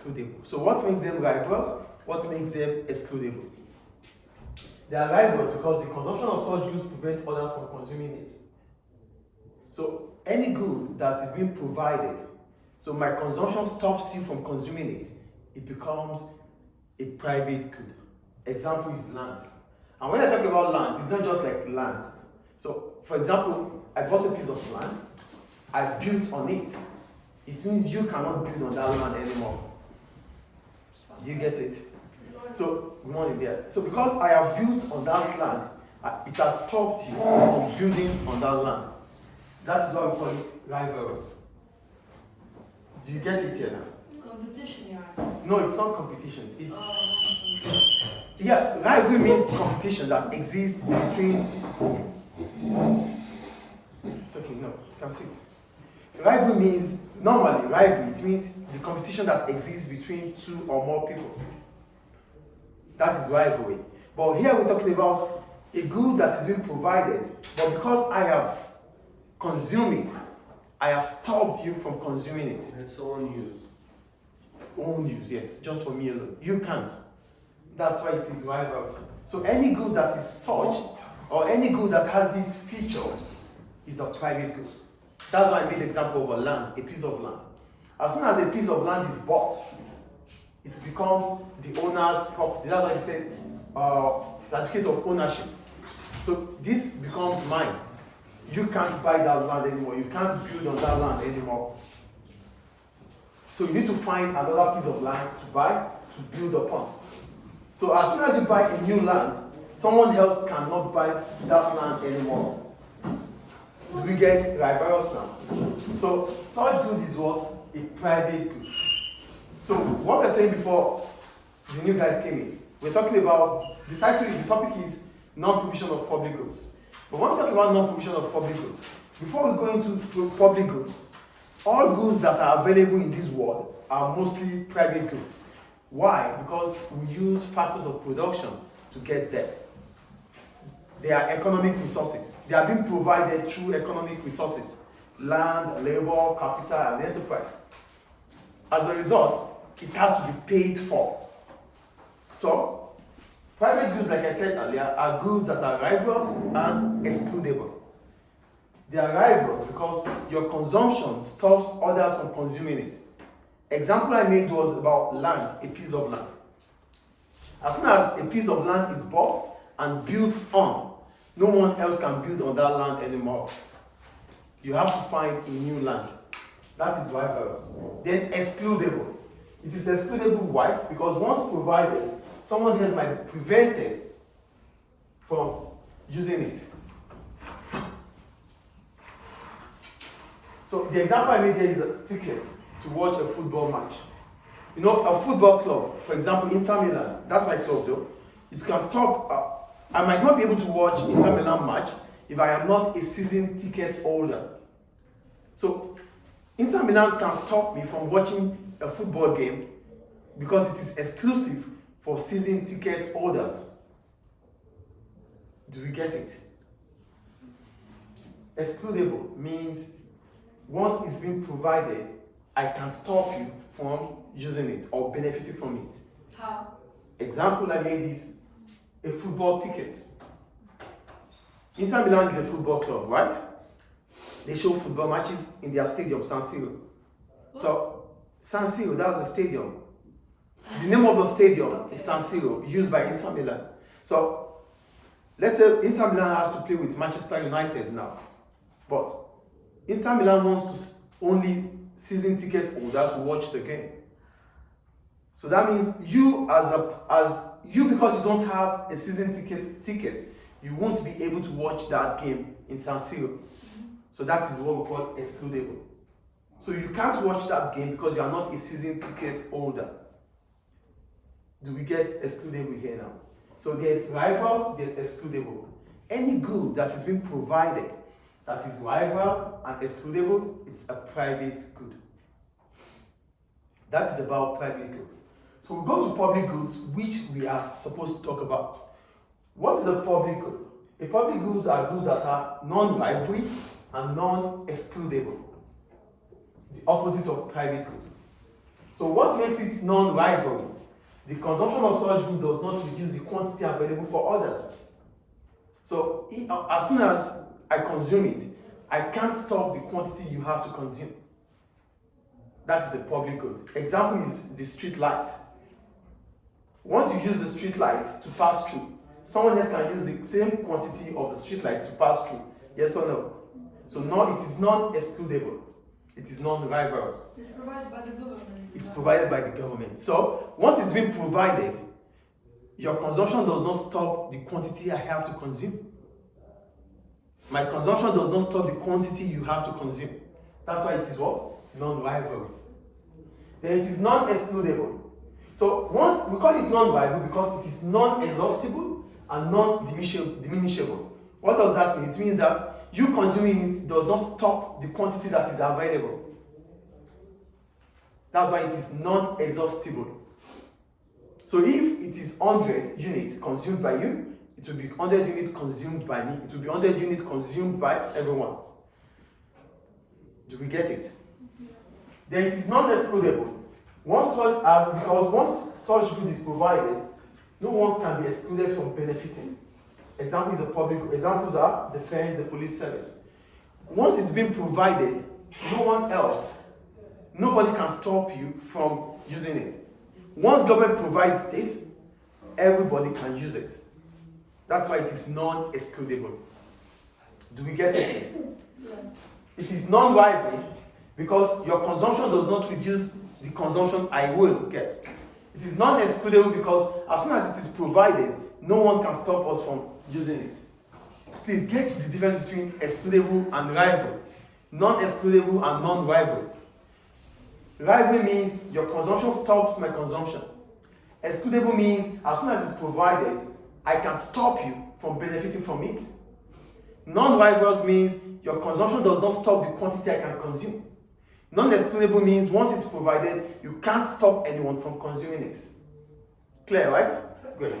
excludable. So what makes them rivals? What makes them excludable? They are rivals because the consumption of such goods prevents others from consuming it. So any good that is being provided, so my consumption stops you from consuming it, it becomes a private good. Example is land. And when I talk about land, it's not just like land. So for example, I bought a piece of land, I built on it. It means you cannot build on that land anymore. Do you get it? So, good morning there. So because I have built on that land, it has stopped you from building on that land. That is why we call it rivals. Do you get it here now? Competition, yeah. No, it's not competition. Yeah, rivalry means competition that exists between. It's okay, no, you can sit. Rivalry means, normally, rivalry, it means the competition that exists between two or more people. That is rivalry. But here we're talking about a good that is being provided, but because I have consumed it, I have stopped you from consuming it. It's own use. Own use, yes, just for me alone. You can't. That's why it is rivals. So any good that is such, or any good that has this feature, is a private good. That's why I made the example of a land, a piece of land. As soon as a piece of land is bought, it becomes the owner's property. That's why they say certificate of ownership. So this becomes mine. You can't buy that land anymore. You can't build on that land anymore. So you need to find another piece of land to buy, to build upon. So as soon as you buy a new land, someone else cannot buy that land anymore. Do we get rivals now? So such good is what? A private good. So what we were saying before the new guys came in, we're talking about, the topic is non-provision of public goods. But when we talk about non-provision of public goods, before we go into public goods, all goods that are available in this world are mostly private goods. Why? Because we use factors of production to get there. They are economic resources. They are being provided through economic resources: land, labor, capital, and enterprise. As a result, it has to be paid for. So, private goods, like I said earlier, are goods that are rivals and excludable. They are rivals because your consumption stops others from consuming it. Example I made was about land, a piece of land. As soon as a piece of land is bought and built on, no one else can build on that land anymore. You have to find a new land. That is rivals. Then excludable. It is excludable. Why? Because once provided, someone else might be prevented from using it. So the example I made here is a ticket to watch a football match. You know, a football club, for example, Inter Milan, that's my club though, it can stop, I might not be able to watch Inter Milan match if I am not a season ticket holder. So Inter Milan can stop me from watching a football game because it is exclusive for season ticket holders. Do we get it? Excludable means once it's been provided, I can stop you from using it or benefiting from it. How? Example I made is a football ticket. Inter Milan is a football club, right? They show football matches in their stadium, San Siro. So, San Siro, that was the stadium. The name of the stadium is San Siro, used by Inter Milan. So, let's say Inter Milan has to play with Manchester United now. But Inter Milan wants to only season ticket holder to watch the game. So that means you because you don't have a season ticket, you won't be able to watch that game in San Siro. So that is what we call excludable. So you can't watch that game because you are not a season ticket holder. Do we get excludable here now? So there's rivals, there's excludable. Any good that is being provided that is rival and excludable, it's a private good. That is about private good. So we go to public goods, which we are supposed to talk about. What is a public good? A public goods are goods that are non-rivalry and non-excludable. The opposite of private good. So what makes it non-rivalry? The consumption of such goods does not reduce the quantity available for others. So as soon as I consume it, I can't stop the quantity you have to consume. That is a public good. Example is the street light. Once you use the street light to pass through, someone else can use the same quantity of the street light to pass through. Yes or no? So no, it is non-excludable. It is non-rivalrous. It's provided by the government. It's provided by the government. So once it's been provided, your consumption does not stop the quantity I have to consume. My consumption does not stop the quantity you have to consume. That's why it is what? Non-rivalry. Then it is non-excludable. So once we call it non-rival because it is non-exhaustible and non-diminishable. What does that mean? It means that you consuming it does not stop the quantity that is available. That's why it is non-exhaustible. So if it is 100 units consumed by you, it will be 100 units consumed by me. It will be 100 units consumed by everyone. Do we get it? Then it is non-excludable. Because once such good is provided, no one can be excluded from benefiting. Examples are defense, the police service. Once it's been provided, nobody can stop you from using it. Once government provides this, everybody can use it. That's why it is non-excludable. Do we get it? Yeah. It is non-rivalry because your consumption does not reduce the consumption I will get. It is non-excludable because as soon as it is provided, no one can stop us from using it. Please get the difference between excludable and rival. Non-excludable and non-rival. Rival means your consumption stops my consumption. Excludable means as soon as it's provided, I can stop you from benefiting from it. Non-rivals means your consumption does not stop the quantity I can consume. Non-excludable means once it's provided, you can't stop anyone from consuming it. Clear, right? Great.